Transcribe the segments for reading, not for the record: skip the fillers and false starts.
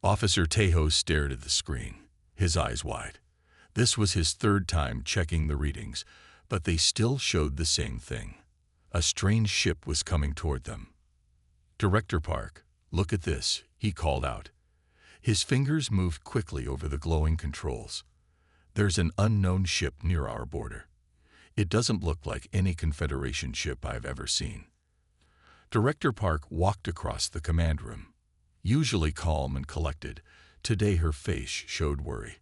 Officer Tejo stared at the screen, his eyes wide. This was his third time checking the readings, but they still showed the same thing. A strange ship was coming toward them. "Director Park, look at this," he called out. His fingers moved quickly over the glowing controls. "There's an unknown ship near our border. It doesn't look like any Confederation ship I've ever seen." Director Park walked across the command room. Usually calm and collected, today her face showed worry.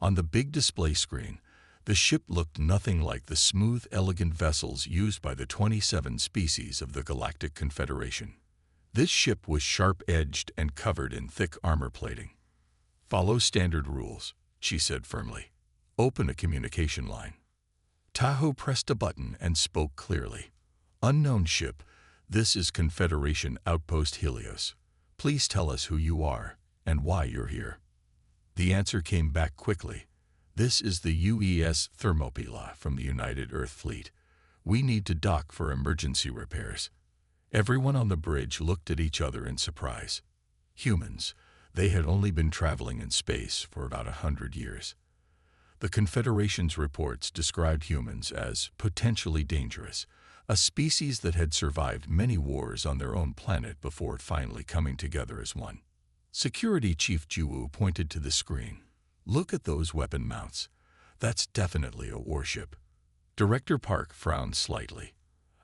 On the big display screen, the ship looked nothing like the smooth, elegant vessels used by the 27 species of the Galactic Confederation. This ship was sharp-edged and covered in thick armor plating. "Follow standard rules," she said firmly. "Open a communication line." Tahoe pressed a button and spoke clearly. "Unknown ship, this is Confederation Outpost Helios. Please tell us who you are and why you're here." The answer came back quickly. "This is the UES Thermopylae from the United Earth Fleet. We need to dock for emergency repairs." Everyone on the bridge looked at each other in surprise. Humans, they had only been traveling in space for about 100 years. The Confederation's reports described humans as potentially dangerous, a species that had survived many wars on their own planet before finally coming together as one. Security Chief Jiwoo pointed to the screen. "Look at those weapon mounts. That's definitely a warship." Director Park frowned slightly.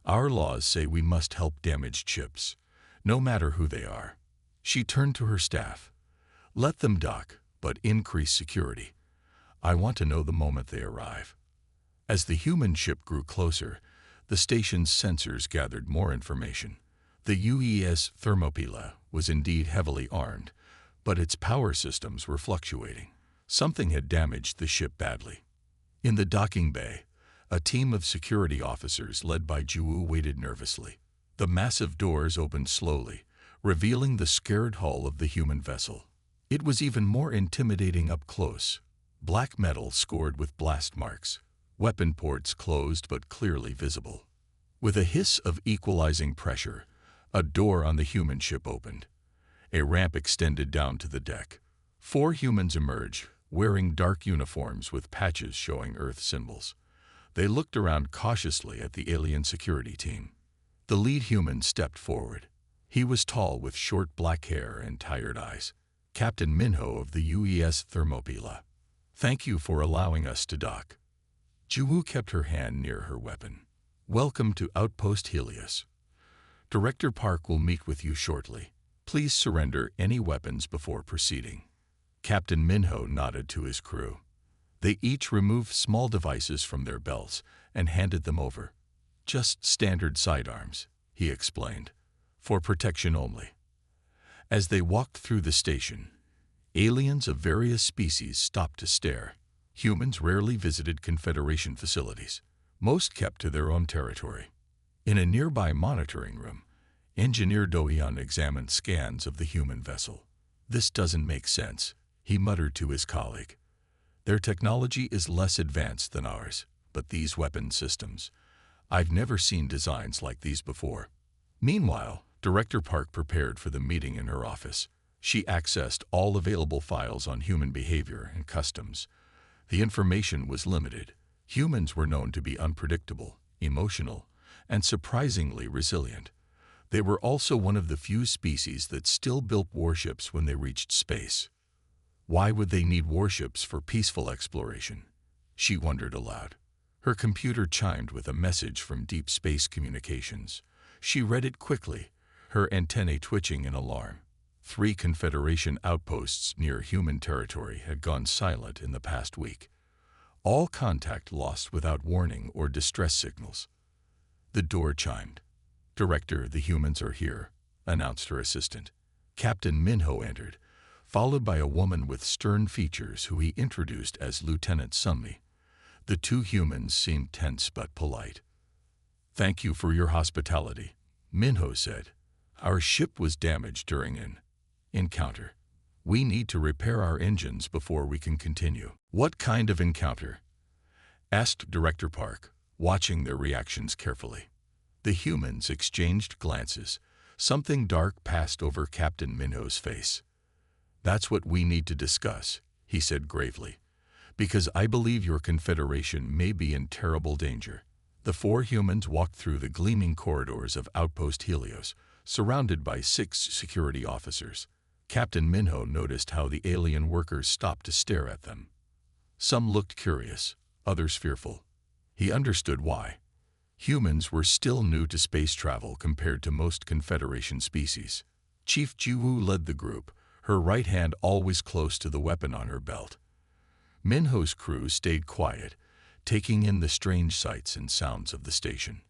"Our laws say we must help damaged ships, no matter who they are." She turned to her staff. "Let them dock, but increase security. I want to know the moment they arrive." As the human ship grew closer, the station's sensors gathered more information. The UES Thermopylae was indeed heavily armed, but its power systems were fluctuating. Something had damaged the ship badly. In the docking bay, a team of security officers led by Jiwoo waited nervously. The massive doors opened slowly, revealing the scared hull of the human vessel. It was even more intimidating up close. Black metal scored with blast marks, weapon ports closed but clearly visible. With a hiss of equalizing pressure, a door on the human ship opened. A ramp extended down to the deck. 4 humans emerged, wearing dark uniforms with patches showing Earth symbols. They looked around cautiously at the alien security team. The lead human stepped forward. He was tall with short black hair and tired eyes. "Captain Minho of the UES Thermopylae. Thank you for allowing us to dock." Jiwoo kept her hand near her weapon. "Welcome to Outpost Helios. Director Park will meet with you shortly. Please surrender any weapons before proceeding." Captain Minho nodded to his crew. They each removed small devices from their belts and handed them over. "Just standard sidearms," he explained, "for protection only." As they walked through the station, aliens of various species stopped to stare. Humans rarely visited Confederation facilities. Most kept to their own territory. In a nearby monitoring room, Engineer Do-yeon examined scans of the human vessel. "This doesn't make sense," he muttered to his colleague. "Their technology is less advanced than ours, but these weapon systems, I've never seen designs like these before." Meanwhile, Director Park prepared for the meeting in her office. She accessed all available files on human behavior and customs. The information was limited. Humans were known to be unpredictable, emotional, and surprisingly resilient. They were also one of the few species that still built warships when they reached space. Why would they need warships for peaceful exploration? She wondered aloud. Her computer chimed with a message from Deep Space Communications. She read it quickly, her antennae twitching in alarm. 3 Confederation outposts near human territory had gone silent in the past week. All contact lost without warning or distress signals. The door chimed. "Director, the humans are here," announced her assistant. Captain Minho entered, followed by a woman with stern features who he introduced as Lieutenant Sunmi. The 2 humans seemed tense but polite. "Thank you for your hospitality," Minho said. "Our ship was damaged during an encounter. We need to repair our engines before we can continue." "What kind of encounter?" asked Director Park, watching their reactions carefully. The humans exchanged glances. Something dark passed over Captain Minho's face. That's what we need to discuss, he said gravely, because I believe your Confederation may be in terrible danger. The four humans walked through the gleaming corridors of Outpost Helios, surrounded by 6 security officers. Captain Minho noticed how the alien workers stopped to stare at them. Some looked curious, others fearful. He understood why. Humans were still new to space travel compared to most Confederation species. Chief Jiwoo led the group, her right hand always close to the weapon on her belt. Minho's crew stayed quiet, taking in the strange sights and sounds of the station.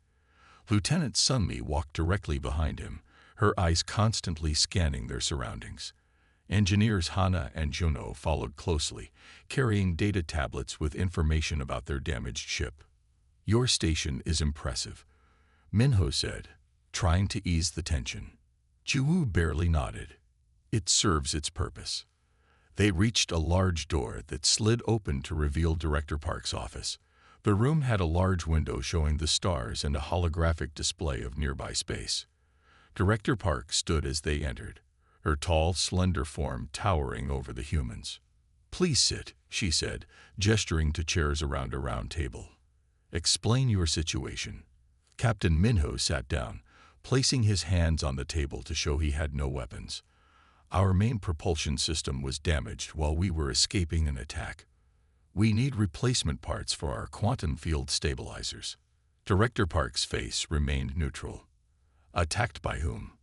Lieutenant Sunmi walked directly behind him, her eyes constantly scanning their surroundings. Engineers Hana and Juno followed closely, carrying data tablets with information about their damaged ship. Your station is impressive, Minho said, trying to ease the tension. Jiwoo barely nodded. It serves its purpose. They reached a large door that slid open to reveal Director Park's office. The room had a large window showing the stars and a holographic display of nearby space. Director Park stood as they entered, her tall, slender form towering over the humans. Please sit, she said, gesturing to chairs around a round table. Explain your situation. Captain Minho sat down, placing his hands on the table to show he had no weapons. Our main propulsion system was damaged while we were escaping an attack. We need replacement parts for our quantum field stabilizers. Director Park's face remained neutral. Attacked by whom?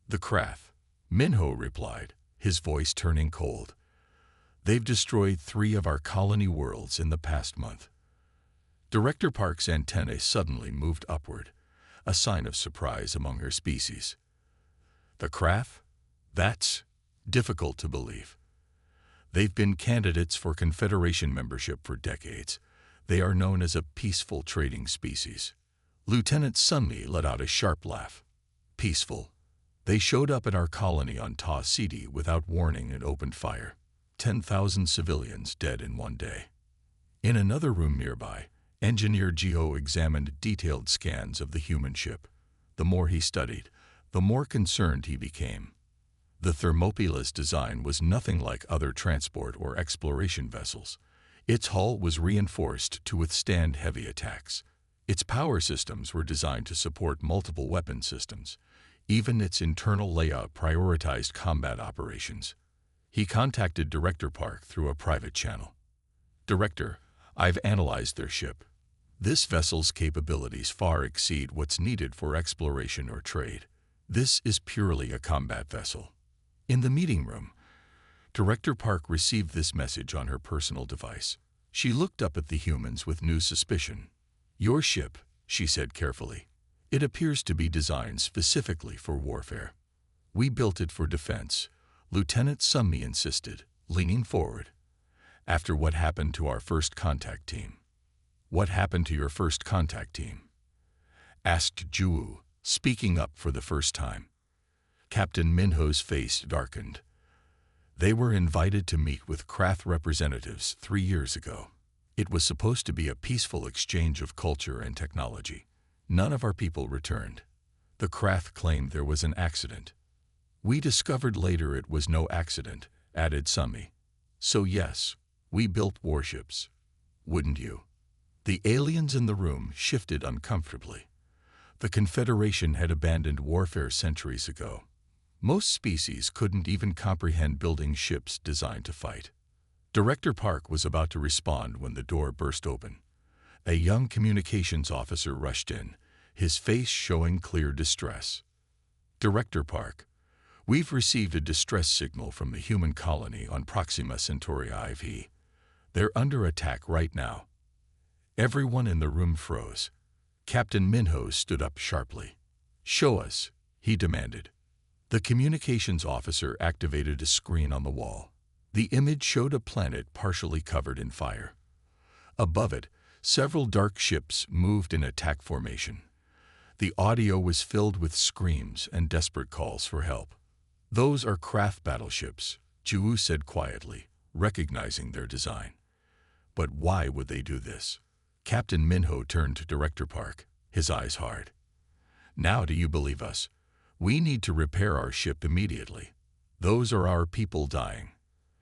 The Krath. Minho replied, his voice turning cold. They've destroyed 3 of our colony worlds in the past month. Director Park's antennae suddenly moved upward, a sign of surprise among her species. The Krath? That's difficult to believe. They've been candidates for Confederation membership for decades. They are known as a peaceful trading species. Lieutenant Sunmi let out a sharp laugh. Peaceful. They showed up at our colony on Ta City without warning and opened fire. 10,000 civilians dead in one day. In another room nearby, Engineer Jiho examined detailed scans of the human ship. The more he studied, the more concerned he became. The Thermopila's design was nothing like other transport or exploration vessels. Its hull was reinforced to withstand heavy attacks. Its power systems were designed to support multiple weapon systems. Even its internal layout prioritized combat operations. He contacted Director Park through a private channel. Director, I've analyzed their ship. This vessel's capabilities far exceed what's needed for exploration or trade. This is purely a combat vessel. In the meeting room, Director Park received this message on her personal device. She looked up at the humans with new suspicion. Your ship, she said carefully. It appears to be designed specifically for warfare. We built it for defense, Lieutenant Sunmi insisted, leaning forward. After what happened to our first contact team. What happened to your first contact team? Asked Jiwoo, speaking up for the first time. Captain Minho's face darkened. They were invited to meet with Krath representatives 3 years ago. It was supposed to be a peaceful exchange of culture and technology. None of our people returned. The Krath claimed there was an accident. We discovered later it was no accident, added Sunmi. So yes, we built warships. Wouldn't you? The aliens in the room shifted uncomfortably. The Confederation had abandoned warfare centuries ago. Most species couldn't even comprehend building ships designed to fight. Director Park was about to respond when the door burst open. A young communications officer rushed in, his face showing clear distress. Director Park, we've received a distress signal from the human colony on Proxima Centauri IV. They're under attack right now. Everyone in the room froze. Captain Minho stood up sharply. Show us, he demanded. The communications officer activated a screen on the wall. The image showed a planet partially covered in fire. Above it, several dark ships moved in attack formation. The audio was filled with screams and desperate calls for help. Those are Krath battleships, Jiwoo said quietly, recognizing their design. But why would they do this? Captain Minho turned to Director Park, his eyes hard. Now do you believe us? We need to repair our ship immediately. Those are our people dying.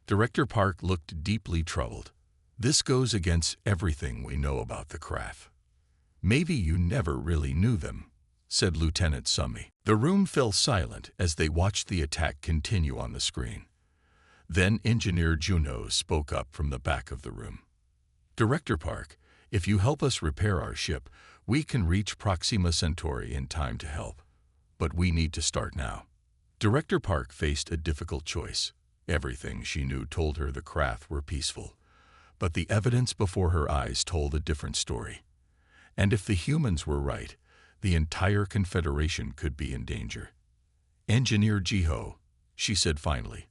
Director Park looked deeply troubled. This goes against everything we know about the craft. Maybe you never really knew them, said Lieutenant Summy. The room fell silent as they watched the attack continue on the screen. Then Engineer Juno spoke up from the back of the room. Director Park, if you help us repair our ship, we can reach Proxima Centauri in time to help. But we need to start now. Director Park faced a difficult choice. Everything she knew told her the craft were peaceful. But the evidence before her eyes told a different story. And if the humans were right, the entire Confederation could be in danger. Engineer Jiho, she said finally,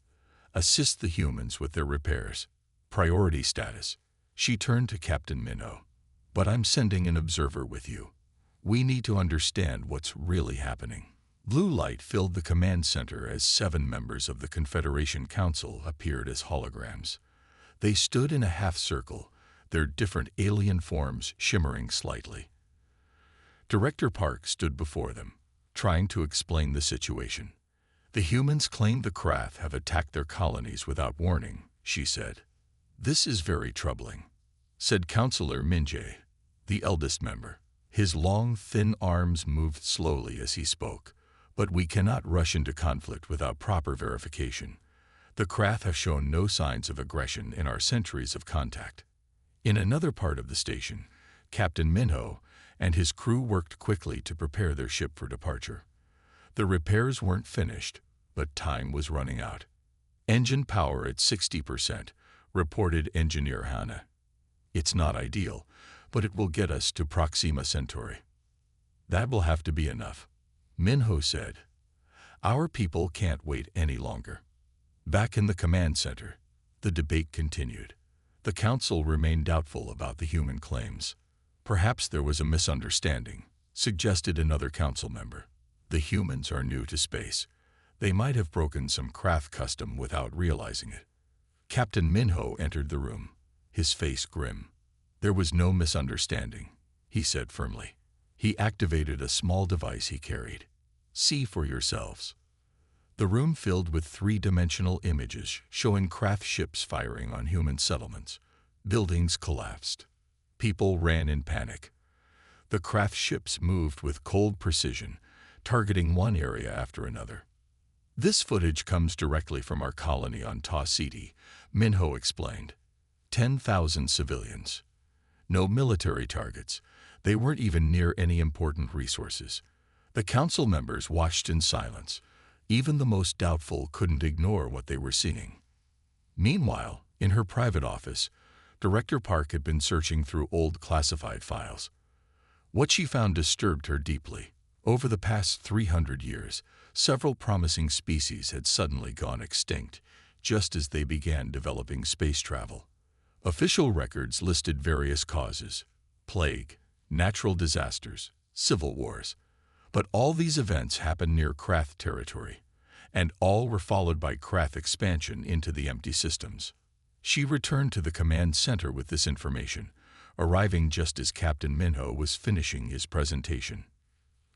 assist the humans with their repairs. Priority status. She turned to Captain Minho. But I'm sending an observer with you. We need to understand what's really happening. Blue light filled the command center as 7 members of the Confederation Council appeared as holograms. They stood in a half-circle, their different alien forms shimmering slightly. Director Park stood before them, trying to explain the situation. The humans claim the craft have attacked their colonies without warning, she said. This is very troubling, said Counselor Minje, the eldest member. His long, thin arms moved slowly as he spoke. But we cannot rush into conflict without proper verification. The craft have shown no signs of aggression in our centuries of contact. In another part of the station, Captain Minho and his crew worked quickly to prepare their ship for departure. The repairs weren't finished, but time was running out. Engine power at 60%, reported Engineer Hana. It's not ideal, but it will get us to Proxima Centauri. That will have to be enough, Minho said. Our people can't wait any longer. Back in the command center, the debate continued. The council remained doubtful about the human claims. Perhaps there was a misunderstanding, suggested another council member. The humans are new to space. They might have broken some craft custom without realizing it. Captain Minho entered the room, his face grim. There was no misunderstanding, he said firmly. He activated a small device he carried. See for yourselves. The room filled with 3-dimensional images showing craft ships firing on human settlements. Buildings collapsed. People ran in panic. The craft ships moved with cold precision, targeting one area after another. This footage comes directly from our colony on Ta City, Minho explained. 10,000 civilians. No military targets. They weren't even near any important resources. The council members watched in silence. Even the most doubtful couldn't ignore what they were seeing. Meanwhile, in her private office, Director Park had been searching through old classified files. What she found disturbed her deeply. Over the past 300 years, several promising species had suddenly gone extinct, just as they began developing space travel. Official records listed various causes: plague, natural disasters, civil wars. But all these events happened near Krath territory, and all were followed by Krath expansion into the empty systems. She returned to the command center with this information, arriving just as Captain Minho was finishing his presentation.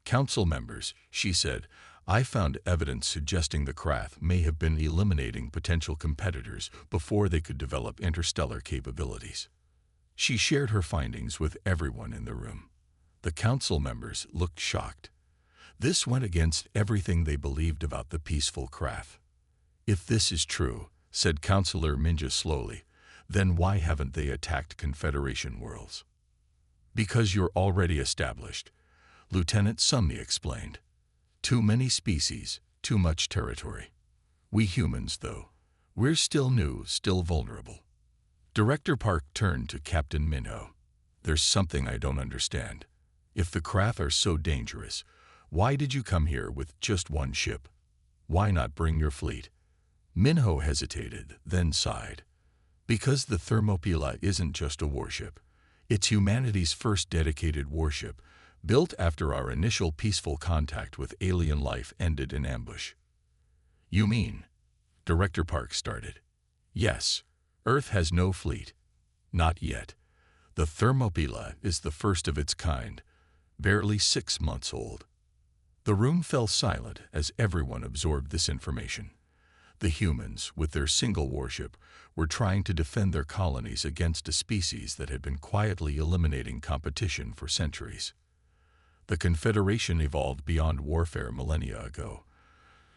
Council members, she said, I found evidence suggesting the Krath may have been eliminating potential competitors before they could develop interstellar capabilities. She shared her findings with everyone in the room. The council members looked shocked. This went against everything they believed about the peaceful Krath. If this is true, said Counselor Minja slowly, then why haven't they attacked Confederation worlds? Because you're already established, Lieutenant Sumney explained. Too many species, too much territory. We humans, though, we're still new, still vulnerable. Director Park turned to Captain Minho. There's something I don't understand. If the Krath are so dangerous, why did you come here with just one ship? Why not bring your fleet? Minho hesitated, then sighed. Because the Thermopylae isn't just a warship. It's humanity's first dedicated warship, built after our initial peaceful contact with alien life ended in ambush. You mean? Director Park started. Yes, Earth has no fleet. Not yet. The Thermopylae is the first of its kind, barely 6 months old. The room fell silent as everyone absorbed this information. The humans, with their single warship, were trying to defend their colonies against a species that had been quietly eliminating competition for centuries. The Confederation evolved beyond warfare millennia ago.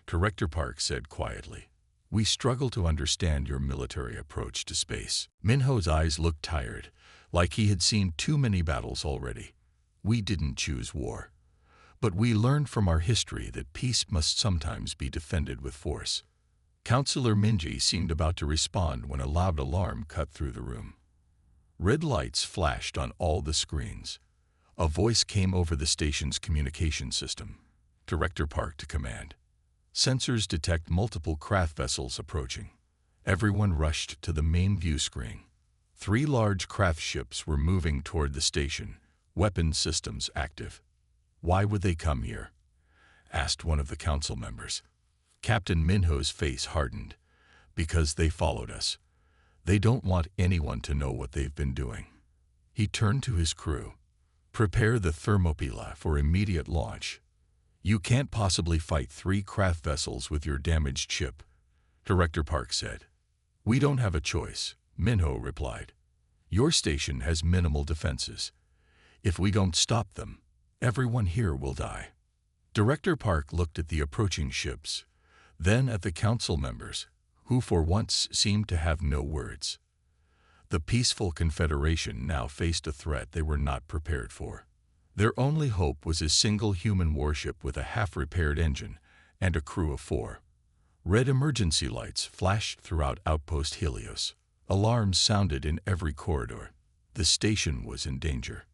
Director Park said quietly, "We struggle to understand your military approach to space." Minho's eyes looked tired, like he had seen too many battles already. "We didn't choose war. But we learned from our history that peace must sometimes be defended with force." Counselor Minji seemed about to respond when a loud alarm cut through the room. Red lights flashed on all the screens. A voice came over the station's communication system. Director Park to command. Sensors detect multiple craft vessels approaching. Everyone rushed to the main view screen. 3 large craft ships were moving toward the station, weapon systems active. "Why would they come here?" asked one of the council members. Captain Minho's face hardened. "Because they followed us. They don't want anyone to know what they've been doing." He turned to his crew. "Prepare the Thermopylae for immediate launch. You can't possibly fight 3 craft vessels with your damaged ship," Director Park said. "We don't have a choice," Minho replied. "Your station has minimal defenses. If we don't stop them, everyone here will die." Director Park looked at the approaching ships, then at the council members, who for once seemed to have no words. The peaceful Confederation now faced a threat they were not prepared for. Their only hope was a single human warship with a half-repaired engine and a crew of 4. Red emergency lights flashed throughout Outpost Helios. Alarms sounded in every corridor. The station was in danger.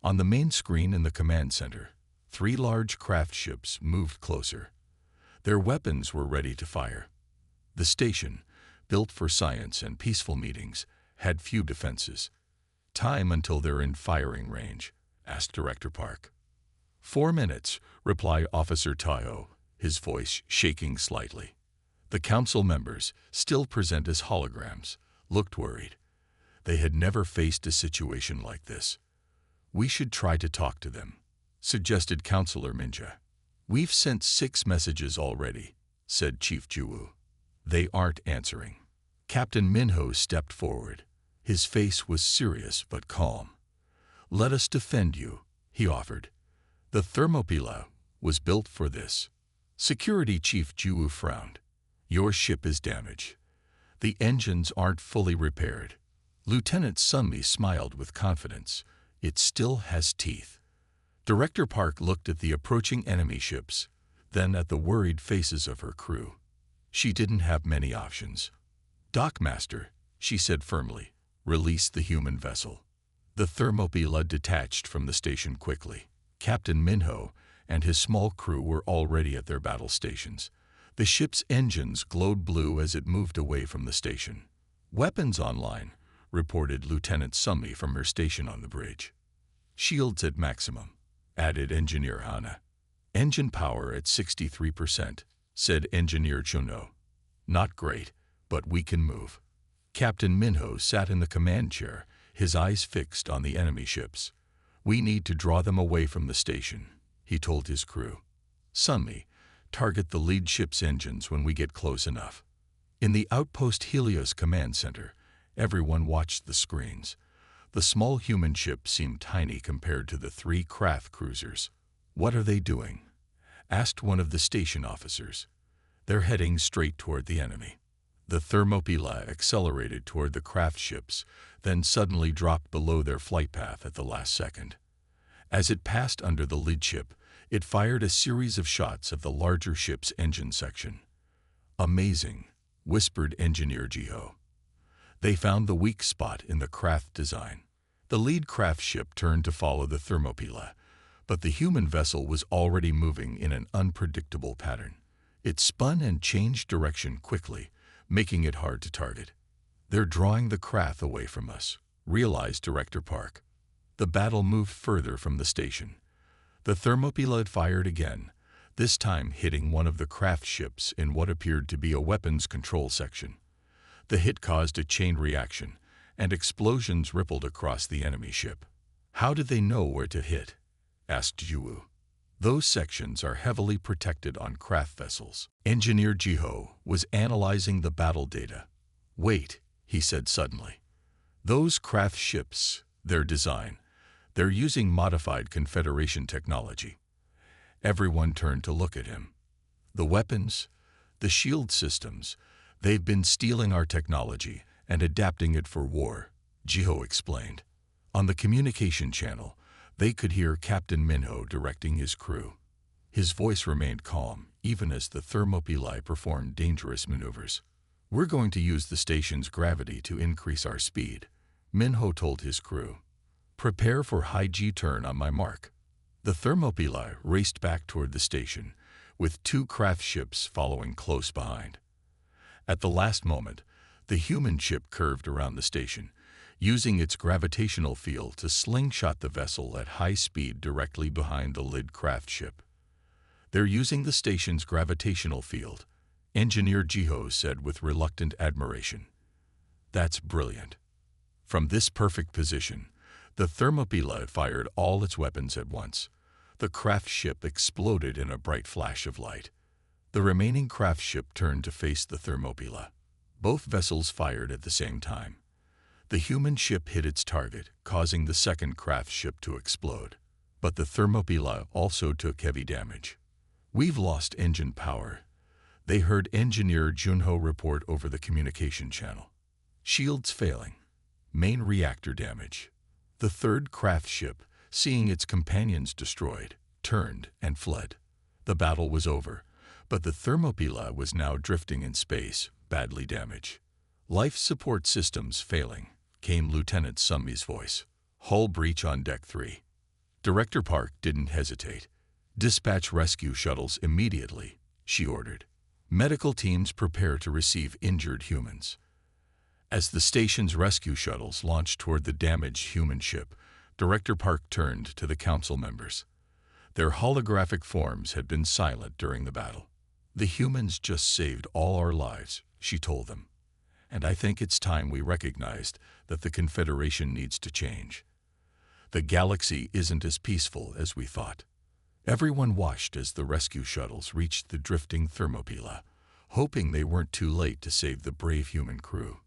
On the main screen in the command center, 3 large craft ships moved closer. Their weapons were ready to fire. The station, built for science and peaceful meetings, had few defenses. "Time until they're in firing range?" asked Director Park. 4 minutes, replied Officer Tayo, his voice shaking slightly. The council members, still present as holograms, looked worried. They had never faced a situation like this. "We should try to talk to them," suggested Counselor Minja. "We've sent 6 messages already," said Chief Juwu. "They aren't answering." Captain Minho stepped forward. His face was serious but calm. "Let us defend you," he offered. "The Thermopylae was built for this." Security Chief Juwu frowned. "Your ship is damaged. The engines aren't fully repaired." Lieutenant Sunmi smiled with confidence. "It still has teeth." Director Park looked at the approaching enemy ships, then at the worried faces of her crew. She didn't have many options. "Dockmaster," she said firmly, "release the human vessel." The Thermopylae detached from the station quickly. Captain Minho and his small crew were already at their battle stations. The ship's engines glowed blue as it moved away from the station. "Weapons online," reported Lieutenant Sunmi from her station on the bridge. "Shields at maximum," added Engineer Hana. "Engine power at 63%, said Engineer Chuno. "Not great, but we can move." Captain Minho sat in the command chair, his eyes fixed on the enemy ships. "We need to draw them away from the station," he told his crew. "Sunmi, target the lead ship's engines when we get close enough." In the Outpost Helios command center, everyone watched the screens. The small human ship seemed tiny compared to the 3 craft cruisers. "What are they doing?" asked one of the station officers. "They're heading straight toward the enemy." The Thermopylae accelerated toward the craft ships, then suddenly dropped below their flight path at the last second. As it passed under the lead ship, it fired a series of shots of the larger ship's engine section. "Amazing," whispered Engineer Jiho. They found the weak spot in the craft design. The lead craft ship turned to follow the Thermopylae, but the human vessel was already moving in an unpredictable pattern. It spun and changed direction quickly, making it hard to target. "They're drawing the craft away from us," realized Director Park. The battle moved further from the station. The Thermopylae fired again, this time hitting one of the craft ships in what appeared to be a weapons control section. The hit caused a chain reaction, and explosions rippled across the enemy ship. "How did they know where to hit?" asked Juwu. Those sections are heavily protected on craft vessels. Engineer Jiho was analyzing the battle data. Wait, he said suddenly. Those craft ships, their design, they're using modified Confederation technology. Everyone turned to look at him. The weapons, the shield systems, they've been stealing our technology and adapting it for war, Jiho explained. On the communication channel, they could hear Captain Minho directing his crew. His voice remained calm, even as the Thermopylae performed dangerous maneuvers. We're going to use the station's gravity to increase our speed, Minho told his crew. Prepare for high G-turn on my mark. The Thermopylae raced back toward the station, with 2 craft ships following close behind. At the last moment, the human ship curved around the station, using its gravitational field to slingshot the vessel at high speed directly behind the Lid craft ship. They're using the station's gravitational field, Engineer Jiho said with reluctant admiration. That's brilliant. From this perfect position, the Thermopylae fired all its weapons at once. The craft ship exploded in a bright flash of light. The remaining craft ship turned to face the Thermopylae. Both vessels fired at the same time. The human ship hit its target, causing the second craft ship to explode. But the Thermopylae also took heavy damage. We've lost engine power, they heard Engineer Junho report over the communication channel. Shields failing. Main reactor damage. The third craft ship, seeing its companions destroyed, turned and fled. The battle was over, but the Thermopylae was now drifting in space, badly damaged. Life support systems failing, came Lieutenant Summi's voice. Hull breach on Deck 3. Director Park didn't hesitate. Dispatch rescue shuttles immediately, she ordered. Medical teams prepare to receive injured humans. As the station's rescue shuttles launched toward the damaged human ship, Director Park turned to the council members. Their holographic forms had been silent during the battle. The humans just saved all our lives, she told them. And I think it's time we recognized that the Confederation needs to change. The galaxy isn't as peaceful as we thought. Everyone watched as the rescue shuttles reached the drifting Thermopylae, hoping they weren't too late to save the brave human crew.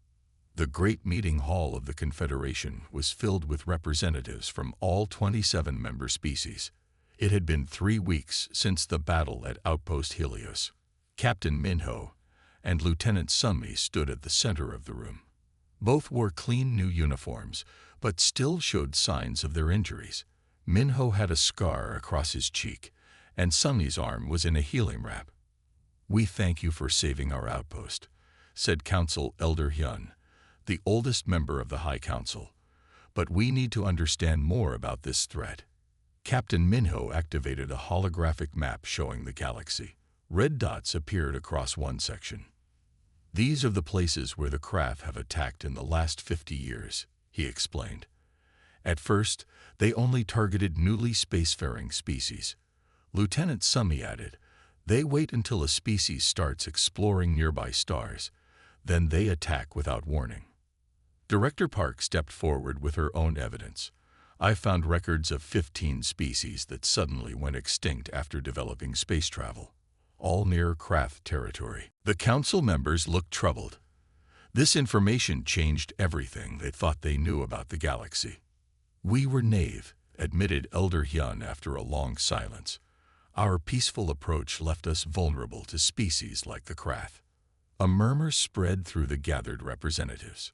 The great meeting hall of the Confederation was filled with representatives from all 27 member species. It had been 3 weeks since the battle at Outpost Helios. Captain Minho and Lieutenant Summi stood at the center of the room. Both wore clean new uniforms, but still showed signs of their injuries. Minho had a scar across his cheek, and Summi's arm was in a healing wrap. "We thank you for saving our outpost," said Council Elder Hyun, the oldest member of the High Council. "But we need to understand more about this threat." Captain Minho activated a holographic map showing the galaxy. Red dots appeared across one section. "These are the places where the craft have attacked in the last 50 years, he explained. At first, they only targeted newly spacefaring species. Lieutenant Summi added, they wait until a species starts exploring nearby stars, then they attack without warning. Director Park stepped forward with her own evidence. I found records of 15 species that suddenly went extinct after developing space travel, all near craft territory. The council members looked troubled. This information changed everything they thought they knew about the galaxy. "We were naive," admitted Elder Hyun after a long silence. "Our peaceful approach left us vulnerable to species like the Krath." A murmur spread through the gathered representatives.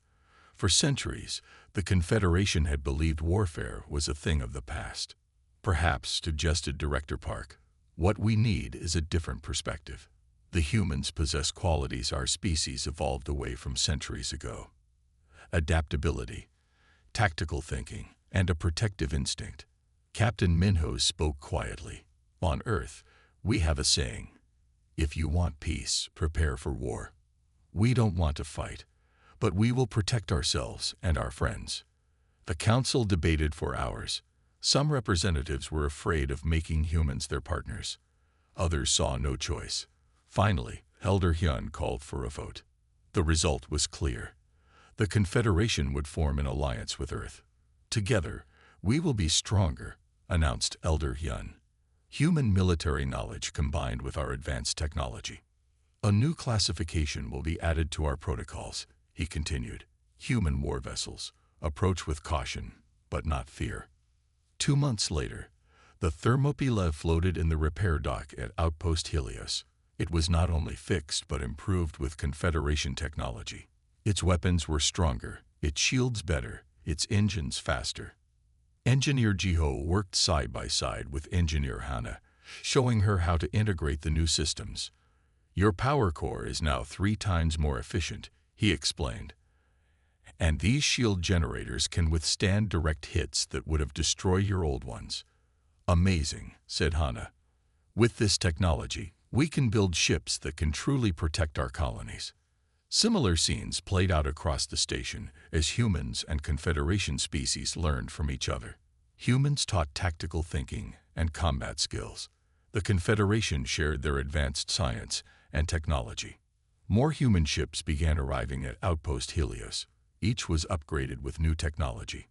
For centuries, the Confederation had believed warfare was a thing of the past. "Perhaps," suggested Director Park, "what we need is a different perspective. The humans possess qualities our species evolved away from centuries ago. Adaptability, tactical thinking, and a protective instinct." Captain Minho spoke quietly. "On Earth, we have a saying, if you want peace, prepare for war. We don't want to fight, but we will protect ourselves and our friends." The council debated for hours. Some representatives were afraid of making humans their partners. Others saw no choice. Finally, Elder Hyun called for a vote. The result was clear. The Confederation would form an alliance with Earth. "Together, we will be stronger," announced Elder Hyun. Human military knowledge combined with our advanced technology. A new classification will be added to our protocols, he continued. Human war vessels. Approach with caution, but not fear. 2 months later, the Thermopylae floated in the repair dock at Outpost Helios. It was not only fixed but improved with Confederation technology. Its weapons were stronger, its shields better, its engines faster. Engineer Jiho worked side by side with Engineer Hana, showing her how to integrate the new systems. Your power core is now 3 times more efficient, he explained. And these shield generators can withstand direct hits that would have destroyed your old ones. Amazing, said Hana. With this technology, we can build ships that can truly protect our colonies. Similar scenes played out across the station as humans and Confederation species learned from each other. Humans taught tactical thinking and combat skills. The Confederation shared their advanced science and technology. More human ships began arriving at Outpost Helios. Each was upgraded with new technology.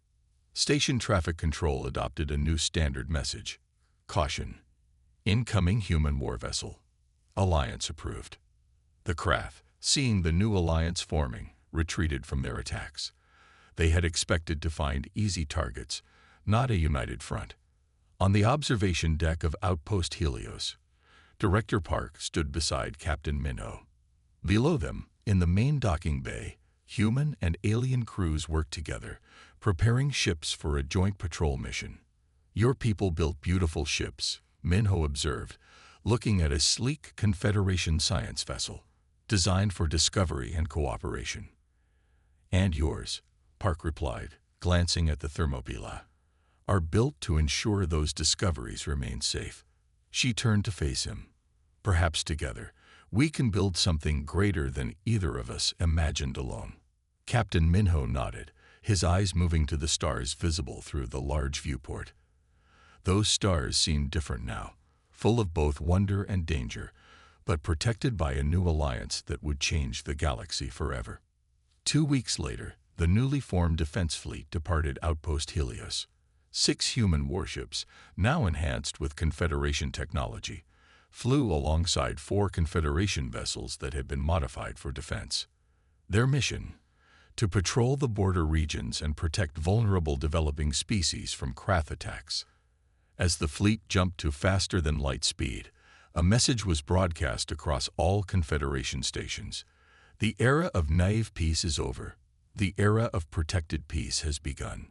Station traffic control adopted a new standard message. Caution. Incoming human war vessel. Alliance approved. The Krath, seeing the new alliance forming, retreated from their attacks. They had expected to find easy targets, not a united front. On the observation deck of Outpost Helios, Director Park stood beside Captain Minho. Below them, in the main docking bay, human and alien crews worked together, preparing ships for a joint patrol mission. Your people built beautiful ships, Minho observed, looking at a sleek Confederation science vessel, designed for discovery and cooperation. And yours, Park replied, glancing at the Thermopylae, are built to ensure those discoveries remain safe. She turned to face him. Perhaps together, we can build something greater than either of us imagined alone. Captain Minho nodded, his eyes moving to the stars visible through the large viewport. Those stars seemed different now, full of both wonder and danger, but protected by a new alliance that would change the galaxy forever. 2 weeks later, the newly formed defense fleet departed Outpost Helios. 6 human warships, now enhanced with Confederation technology, flew alongside 4 Confederation vessels that had been modified for defense. Their mission? To patrol the border regions and protect vulnerable developing species from Krath attacks. As the fleet jumped to faster-than-light speed, a message was broadcast across all Confederation stations. The era of naive peace is over. The era of protected peace has begun.